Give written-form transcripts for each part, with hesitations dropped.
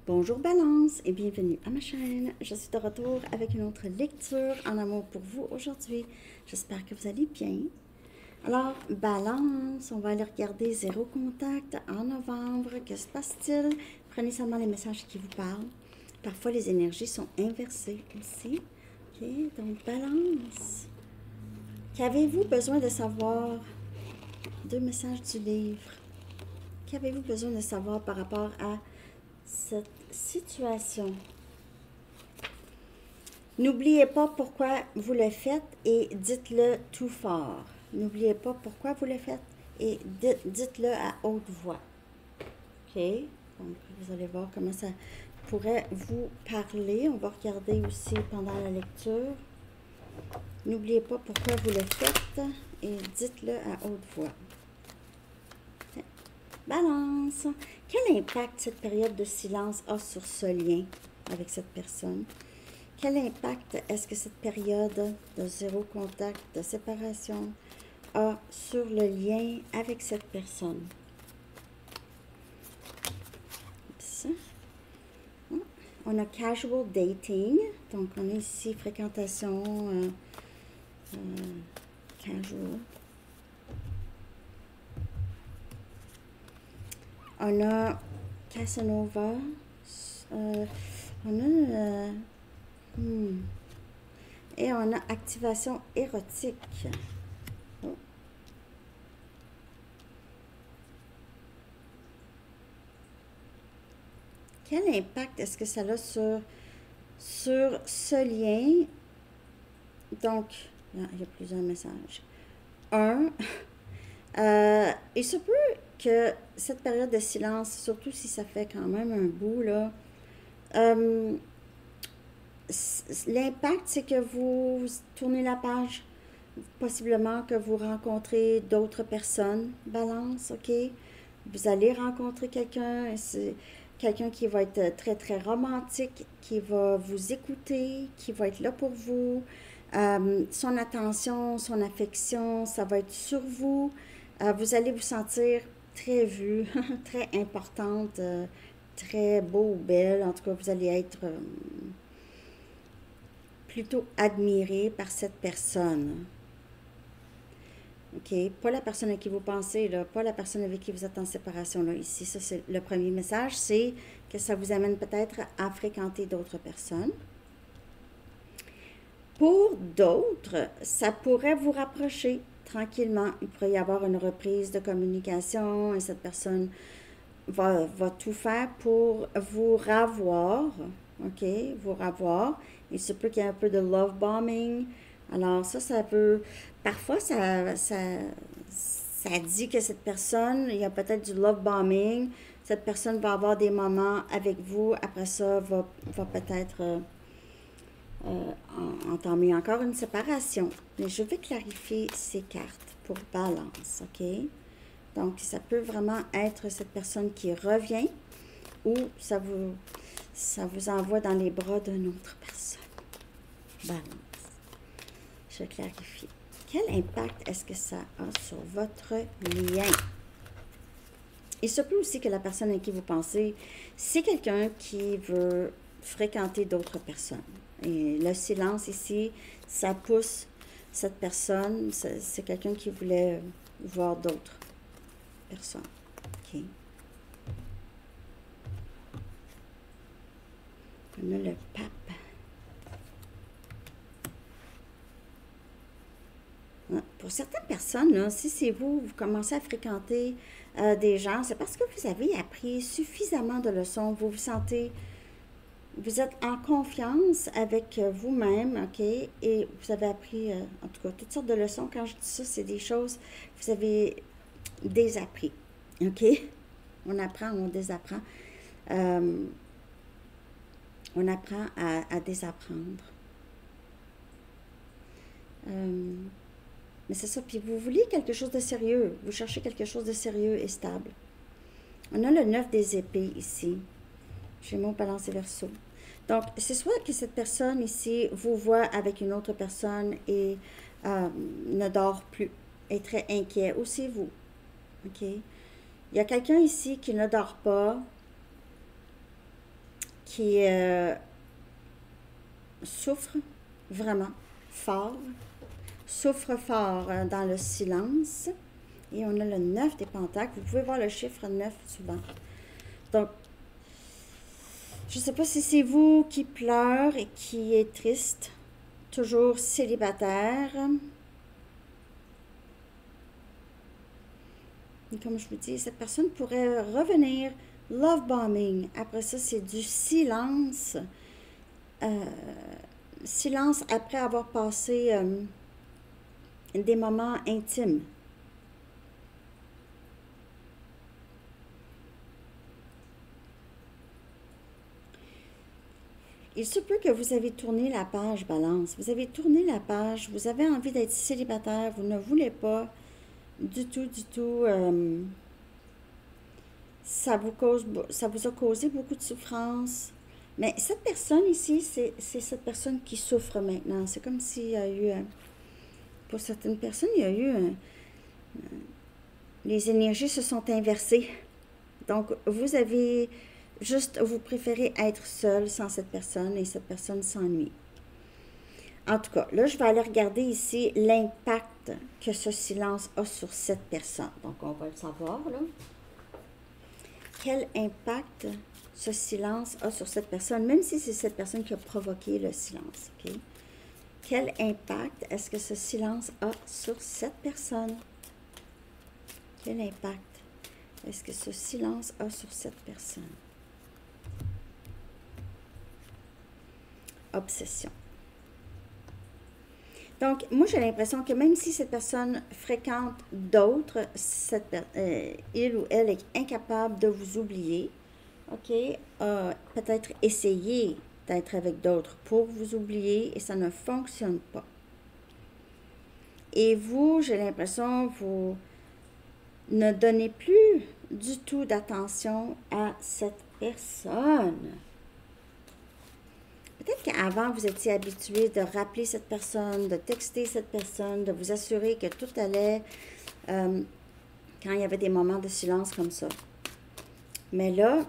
Bonjour Balance et bienvenue à ma chaîne. Je suis de retour avec une autre lecture en amour pour vous aujourd'hui. J'espère que vous allez bien. Alors, Balance, on va aller regarder Zéro Contact en novembre. Que se passe-t-il? Prenez seulement les messages qui vous parlent. Parfois, les énergies sont inversées aussi. Ok, donc Balance. Qu'avez-vous besoin de savoir? Deux messages du livre. Qu'avez-vous besoin de savoir par rapport à cette situation? N'oubliez pas pourquoi vous le faites et dites-le tout fort. N'oubliez pas pourquoi vous le faites et dites-le à haute voix. OK? Donc, vous allez voir comment ça pourrait vous parler. On va regarder aussi pendant la lecture. N'oubliez pas pourquoi vous le faites et dites-le à haute voix. Balance. Quel impact cette période de silence a sur ce lien avec cette personne? Quel impact est-ce que cette période de zéro contact, de séparation, a sur le lien avec cette personne? On a casual dating, donc on est ici fréquentation casual. On a Casanova, et on a activation érotique. Oh. Quel impact est-ce que ça a sur ce lien? Donc, il y a plusieurs messages. Il se peut que cette période de silence, surtout si ça fait quand même un bout, là, l'impact, c'est que vous tournez la page, possiblement que vous rencontrez d'autres personnes. Balance, OK? Vous allez rencontrer quelqu'un, c'est quelqu'un qui va être très, très romantique, qui va vous écouter, qui va être là pour vous. Son attention, son affection, ça va être sur vous. Vous allez vous sentir très vue, très importante, très beau ou belle. En tout cas, vous allez être plutôt admiré par cette personne. OK? Pas la personne à qui vous pensez, là, pas la personne avec qui vous êtes en séparation, là, ici. Ça, c'est le premier message, c'est que ça vous amène peut-être à fréquenter d'autres personnes. Pour d'autres, ça pourrait vous rapprocher tranquillement. Il pourrait y avoir une reprise de communication et cette personne va tout faire pour vous ravoir. OK? Vous ravoir. Il se peut qu'il y ait un peu de love bombing. Alors ça peut... Parfois, ça dit que cette personne, il y a peut-être du love bombing. Cette personne va avoir des moments avec vous. Après ça, va peut-être entamer encore une séparation. Mais je vais clarifier ces cartes pour Balance. OK? Donc, ça peut vraiment être cette personne qui revient ou ça vous envoie dans les bras d'une autre personne. Balance. Je clarifie. Quel impact est-ce que ça a sur votre lien? Il se peut aussi que la personne à qui vous pensez, c'est quelqu'un qui veut fréquenter d'autres personnes. Et le silence ici, ça pousse cette personne. C'est quelqu'un qui voulait voir d'autres personnes. OK. On a le pape. Pour certaines personnes, là, si c'est vous commencez à fréquenter des gens, c'est parce que vous avez appris suffisamment de leçons. Vous vous sentez, vous êtes en confiance avec vous-même, OK? Et vous avez appris, en tout cas, toutes sortes de leçons. Quand je dis ça, c'est des choses que vous avez désappris, OK? On apprend, on désapprend. On apprend à désapprendre. Mais c'est ça. Puis vous voulez quelque chose de sérieux. Vous cherchez quelque chose de sérieux et stable. On a le 9 des épées ici. Gémeaux, Balance et Verseau. Donc, c'est soit que cette personne ici vous voit avec une autre personne et ne dort plus, est très inquiet. Aussi vous. OK? Il y a quelqu'un ici qui ne dort pas. qui souffre vraiment fort, souffre fort dans le silence. Et on a le 9 des pentacles. Vous pouvez voir le chiffre 9 souvent. Donc, je ne sais pas si c'est vous qui pleure et qui est triste, toujours célibataire. Et comme je vous dis, cette personne pourrait revenir love bombing. Après ça, c'est du silence. Silence après avoir passé des moments intimes. Il se peut que vous avez tourné la page, Balance. Vous avez tourné la page, vous avez envie d'être célibataire, vous ne voulez pas du tout, ça vous a causé beaucoup de souffrance. Mais cette personne ici, c'est cette personne qui souffre maintenant. C'est comme s'il y a eu, pour certaines personnes, il y a eu, les énergies se sont inversées. Donc, vous avez juste, vous préférez être seul sans cette personne et cette personne s'ennuie. En tout cas, là, je vais aller regarder ici l'impact que ce silence a sur cette personne. Donc, on va le savoir, là. Quel impact ce silence a sur cette personne, même si c'est cette personne qui a provoqué le silence, ok? Quel impact est-ce que ce silence a sur cette personne? Quel impact est-ce que ce silence a sur cette personne? Obsession. Donc, moi, j'ai l'impression que même si cette personne fréquente d'autres, il ou elle est incapable de vous oublier, ok? Peut-être essayer d'être avec d'autres pour vous oublier et ça ne fonctionne pas. Et vous, j'ai l'impression, vous ne donnez plus du tout d'attention à cette personne. Peut-être qu'avant, vous étiez habitué de rappeler cette personne, de texter cette personne, de vous assurer que tout allait quand il y avait des moments de silence comme ça. Mais là,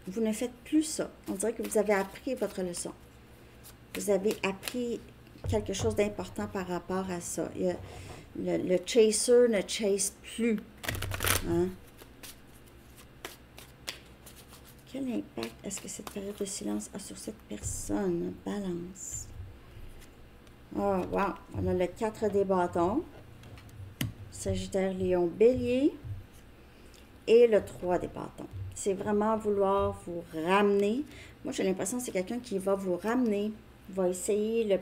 vous ne faites plus ça. On dirait que vous avez appris votre leçon. Vous avez appris quelque chose d'important par rapport à ça. Le chaser ne chase plus. Hein? Quel impact est-ce que cette période de silence a sur cette personne? Balance. Oh, wow! On a le 4 des bâtons. Sagittaire, Lion, Bélier. Et le 3 des bâtons. C'est vraiment vouloir vous ramener. Moi, j'ai l'impression que c'est quelqu'un qui va vous ramener, va essayer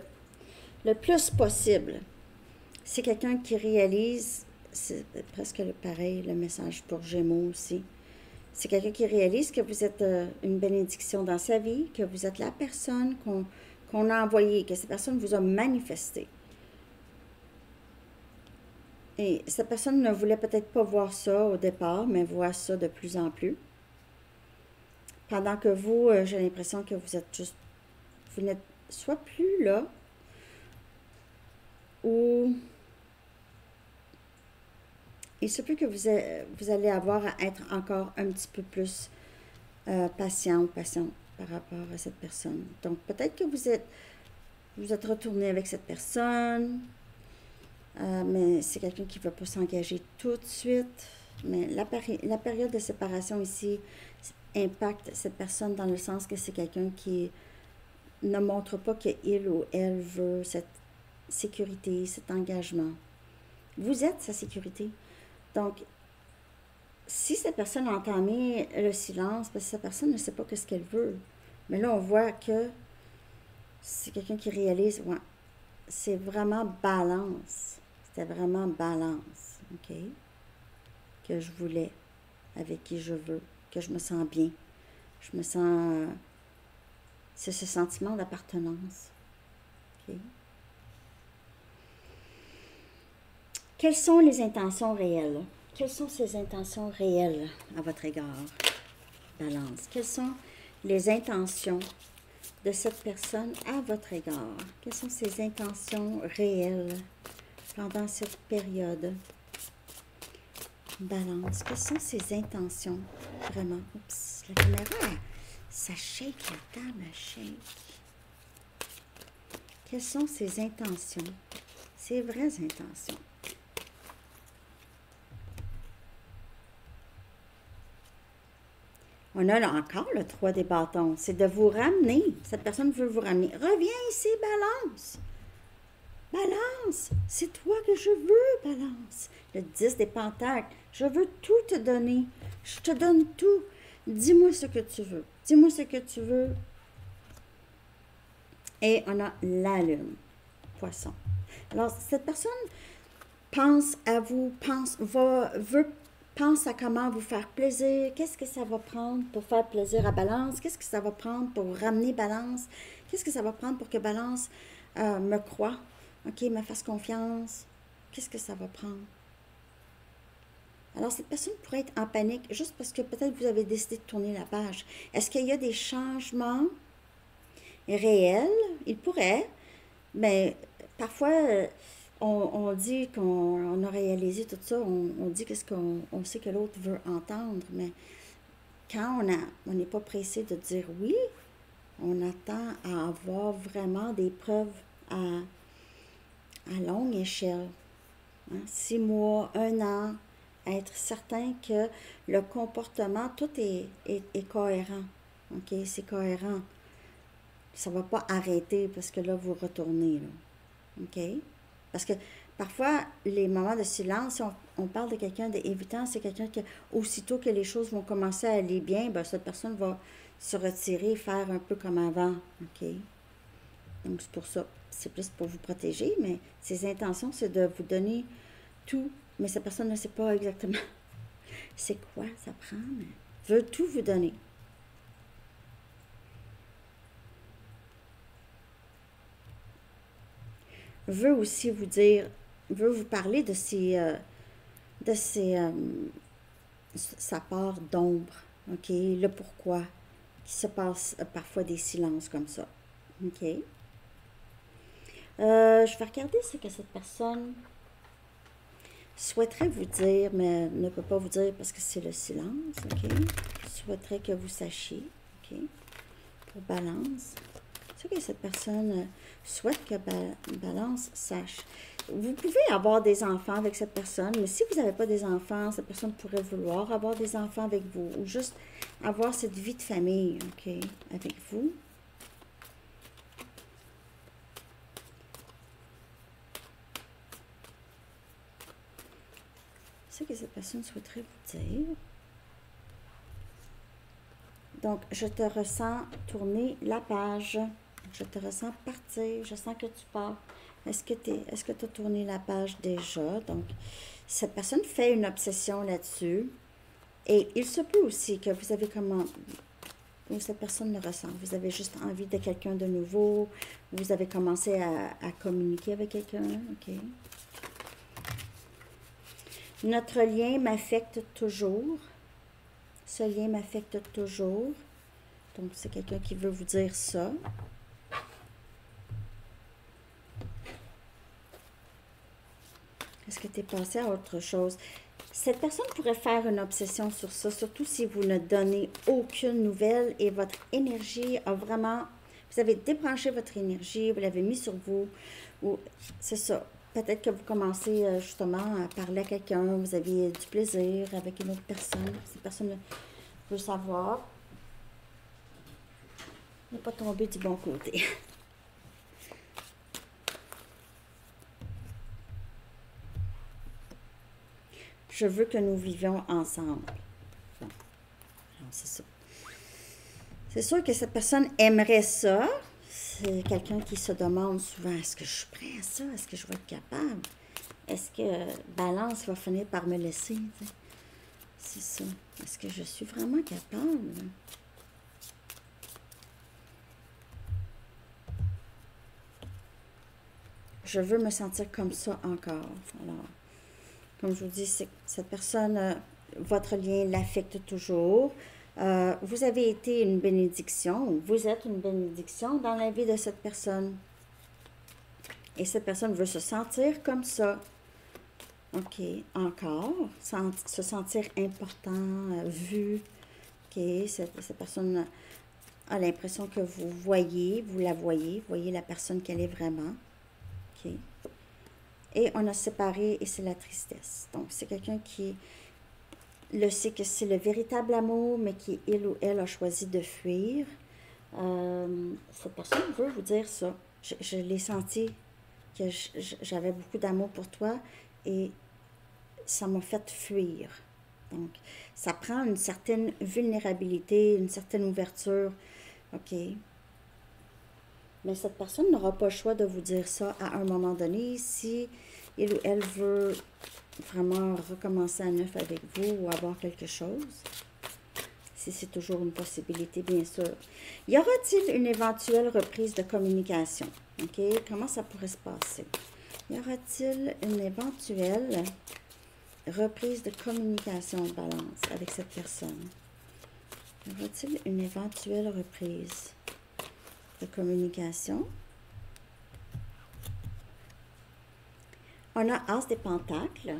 le plus possible. C'est quelqu'un qui réalise, c'est presque pareil, le message pour Gémeaux aussi. C'est quelqu'un qui réalise que vous êtes une bénédiction dans sa vie, que vous êtes la personne qu'on a envoyée, que cette personne vous a manifesté. Et cette personne ne voulait peut-être pas voir ça au départ, mais voit ça de plus en plus. Pendant que vous, j'ai l'impression que vous êtes juste, vous n'êtes soit plus là, ou il se peut que vous allez avoir à être encore un petit peu plus patient ou patient par rapport à cette personne. Donc, peut-être que vous êtes retourné avec cette personne, mais c'est quelqu'un qui ne va pas s'engager tout de suite. Mais la période de séparation ici impacte cette personne dans le sens que c'est quelqu'un qui ne montre pas qu'il ou elle veut cette sécurité, cet engagement. Vous êtes sa sécurité. Donc, si cette personne a entamé le silence, parce que cette personne ne sait pas ce qu'elle veut, mais là, on voit que c'est quelqu'un qui réalise, ouais, c'est vraiment balance. C'était vraiment balance, ok? Que je voulais, avec qui je veux, que je me sens bien. Je me sens... c'est ce sentiment d'appartenance, ok? Quelles sont les intentions réelles? Quelles sont ces intentions réelles à votre égard, Balance? Quelles sont les intentions de cette personne à votre égard? Quelles sont ses intentions réelles pendant cette période? Balance, quelles sont ses intentions? Vraiment, oups, la caméra, Ça shake, la table, elle shake. Quelles sont ses intentions? Ses vraies intentions. On a là encore le 3 des bâtons. C'est de vous ramener. Cette personne veut vous ramener. Reviens ici, Balance. Balance. C'est toi que je veux, Balance. Le 10 des pentacles. Je veux tout te donner. Je te donne tout. Dis-moi ce que tu veux. Dis-moi ce que tu veux. Et on a la lune. Poisson. Alors, cette personne pense à vous, pense à comment vous faire plaisir. Qu'est-ce que ça va prendre pour faire plaisir à Balance? Qu'est-ce que ça va prendre pour ramener Balance? Qu'est-ce que ça va prendre pour que Balance me croie? OK, me fasse confiance? Qu'est-ce que ça va prendre? Alors, cette personne pourrait être en panique juste parce que peut-être vous avez décidé de tourner la page. Est-ce qu'il y a des changements réels? Il pourrait, mais parfois, on dit qu'on a réalisé tout ça, on dit qu'est-ce qu'on sait que l'autre veut entendre, mais quand on n'est pas pressé de dire oui, on attend à avoir vraiment des preuves à longue échelle. 6 mois, 1 an, être certain que le comportement, tout est cohérent. OK, c'est cohérent. Ça ne va pas arrêter parce que là, vous retournez. Là. OK? Parce que parfois, les moments de silence, si on parle de quelqu'un d'évitant, c'est quelqu'un qui, aussitôt que les choses vont commencer à aller bien, ben, cette personne va se retirer, faire un peu comme avant. OK? Donc, c'est pour ça. C'est plus pour vous protéger, mais ses intentions, c'est de vous donner tout. Mais cette personne ne sait pas exactement c'est quoi ça prend, mais veut tout vous donner. Veut aussi vous dire, veut vous parler de sa part d'ombre, OK? Le pourquoi, qui se passe parfois des silences comme ça, OK? Je vais regarder ce que cette personne souhaiterait vous dire, mais ne peut pas vous dire parce que c'est le silence, OK? Souhaiterait que vous sachiez, OK? Pour Balance. C'est que cette personne souhaite que Balance sache. Vous pouvez avoir des enfants avec cette personne, mais si vous n'avez pas des enfants, cette personne pourrait vouloir avoir des enfants avec vous ou juste avoir cette vie de famille, OK, avec vous. C'est que cette personne souhaiterait vous dire. Donc, je te ressens tourner la page. Je te ressens partir. Je sens que tu pars. Est-ce que tu as tourné la page déjà? Donc, cette personne fait une obsession là-dessus. Et il se peut aussi que vous avez comment... Ou cette personne le ressent. Vous avez juste envie de quelqu'un de nouveau. Vous avez commencé à communiquer avec quelqu'un. OK. Notre lien m'affecte toujours. Ce lien m'affecte toujours. Donc, c'est quelqu'un qui veut vous dire ça. Est-ce que tu es passé à autre chose? Cette personne pourrait faire une obsession sur ça, surtout si vous ne donnez aucune nouvelle et votre énergie a vraiment... Vous avez débranché votre énergie, vous l'avez mis sur vous. Ou c'est ça. Peut-être que vous commencez justement à parler à quelqu'un, vous aviez du plaisir avec une autre personne. Cette personne veut savoir. Ne pas tomber du bon côté. Je veux que nous vivions ensemble. Bon. C'est ça. C'est sûr que cette personne aimerait ça. C'est quelqu'un qui se demande souvent, est-ce que je suis prêt à ça? Est-ce que je vais être capable? Est-ce que Balance va finir par me laisser? C'est ça. Est-ce que je suis vraiment capable? Je veux me sentir comme ça encore. Alors, comme je vous dis, cette personne, votre lien l'affecte toujours. Vous avez été une bénédiction, ou vous êtes une bénédiction dans la vie de cette personne. Et cette personne veut se sentir comme ça. OK, encore, se sentir important, vu. OK, cette personne a l'impression que vous la voyez la personne qu'elle est vraiment. OK? Et on a séparé et c'est la tristesse. Donc, c'est quelqu'un qui le sait que c'est le véritable amour, mais qui, il ou elle, a choisi de fuir. Cette personne veut vous dire ça. Je l'ai senti que j'avais beaucoup d'amour pour toi et ça m'a fait fuir. Donc, ça prend une certaine vulnérabilité, une certaine ouverture. OK. Mais cette personne n'aura pas le choix de vous dire ça à un moment donné si il ou elle veut vraiment recommencer à neuf avec vous ou avoir quelque chose. Si c'est toujours une possibilité, bien sûr. Y aura-t-il une éventuelle reprise de communication? OK? Comment ça pourrait se passer? Y aura-t-il une éventuelle reprise de communication en balance avec cette personne? Y aura-t-il une éventuelle reprise de communication? On a As des Pentacles.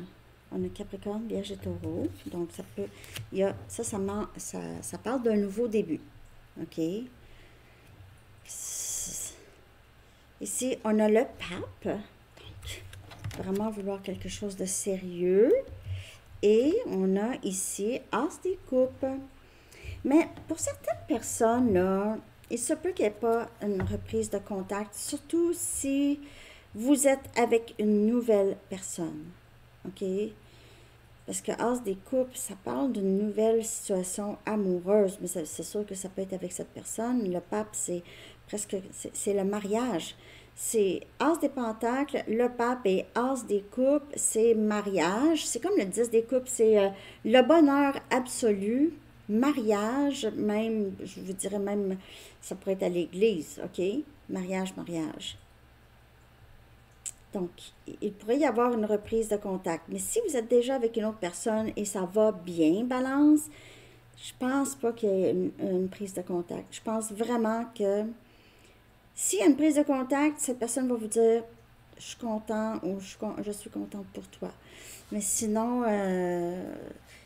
On a Capricorne, Vierge et Taureau. Donc, ça peut... Il y a, ça parle d'un nouveau début. OK? Ici, on a le Pape. Donc, vraiment vouloir quelque chose de sérieux. Et on a ici As des Coupes. Mais pour certaines personnes, là, il se peut qu'il n'y ait pas une reprise de contact, surtout si vous êtes avec une nouvelle personne. OK? Parce que As des Coupes, ça parle d'une nouvelle situation amoureuse, mais c'est sûr que ça peut être avec cette personne. Le Pape, c'est presque, c'est le mariage. C'est As des Pentacles, le Pape et As des Coupes, c'est mariage. C'est comme le 10 des Coupes, c'est le bonheur absolu, mariage, même, je vous dirais même, ça pourrait être à l'église, OK? Mariage, mariage. Donc, il pourrait y avoir une reprise de contact. Mais si vous êtes déjà avec une autre personne et ça va bien, balance, je pense pas qu'il y ait une prise de contact. Je pense vraiment que s'il y a une prise de contact, cette personne va vous dire « je suis content » ou « je suis contente pour toi ». Mais sinon,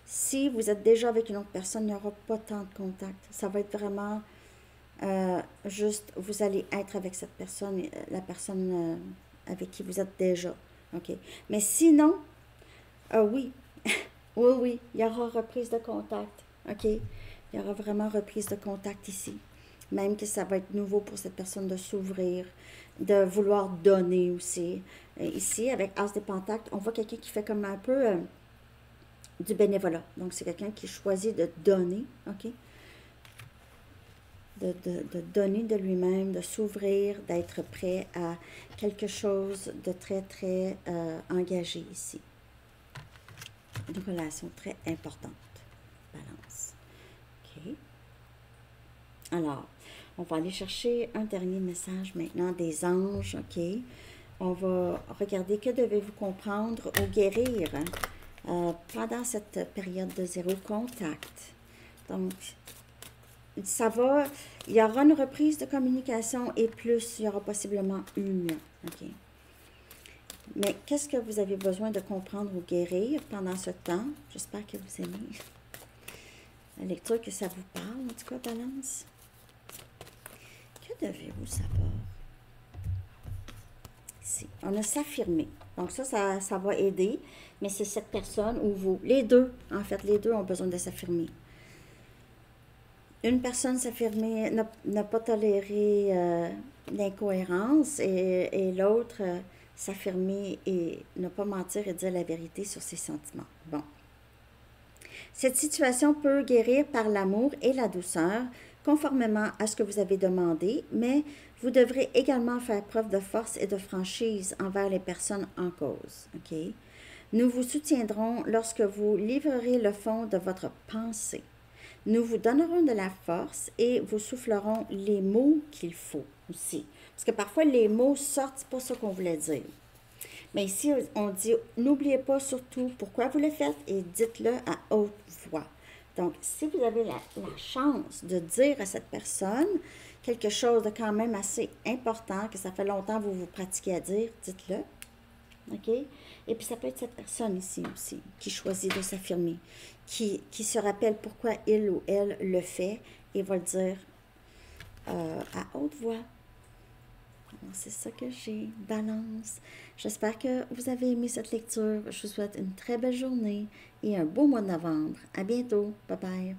si vous êtes déjà avec une autre personne, il n'y aura pas tant de contact. Ça va être vraiment juste, vous allez être avec cette personne, la personne... avec qui vous êtes déjà. OK. Mais sinon, oui, oui, il y aura reprise de contact. OK. Il y aura vraiment reprise de contact ici. Même que ça va être nouveau pour cette personne de s'ouvrir, de vouloir donner aussi. Ici, avec As des Pentacles, on voit quelqu'un qui fait comme un peu du bénévolat. Donc, c'est quelqu'un qui choisit de donner. OK. De donner de lui-même, de s'ouvrir, d'être prêt à quelque chose de très, très engagé ici. Une relation très importante. Balance. OK. Alors, on va aller chercher un dernier message maintenant des anges. OK. On va regarder que devez-vous comprendre ou guérir pendant cette période de zéro contact. Donc, ça va, il y aura une reprise de communication et plus, il y aura possiblement une. OK. Mais qu'est-ce que vous avez besoin de comprendre ou guérir pendant ce temps? J'espère que vous aimez la lecture, que ça vous parle, en tout cas, balance. Que devez-vous savoir? Ici, on a s'affirmer. Donc ça va aider, mais c'est cette personne ou vous. Les deux, en fait, les deux ont besoin de s'affirmer. Une personne s'affirmer, n'a pas toléré l'incohérence et l'autre s'affirmer et ne pas mentir et dire la vérité sur ses sentiments. Bon. Cette situation peut guérir par l'amour et la douceur, conformément à ce que vous avez demandé, mais vous devrez également faire preuve de force et de franchise envers les personnes en cause. OK? Nous vous soutiendrons lorsque vous livrerez le fond de votre pensée. Nous vous donnerons de la force et vous soufflerons les mots qu'il faut aussi. Parce que parfois, les mots sortent, c'est pas ce qu'on voulait dire. Mais ici, on dit, n'oubliez pas surtout pourquoi vous le faites et dites-le à haute voix. Donc, si vous avez la chance de dire à cette personne quelque chose de quand même assez important, que ça fait longtemps que vous vous pratiquez à dire, dites-le. OK? Et puis, ça peut être cette personne ici aussi qui choisit de s'affirmer, qui se rappelle pourquoi il ou elle le fait et va le dire à haute voix. C'est ça que j'ai, Balance. J'espère que vous avez aimé cette lecture. Je vous souhaite une très belle journée et un beau mois de novembre. À bientôt. Bye bye.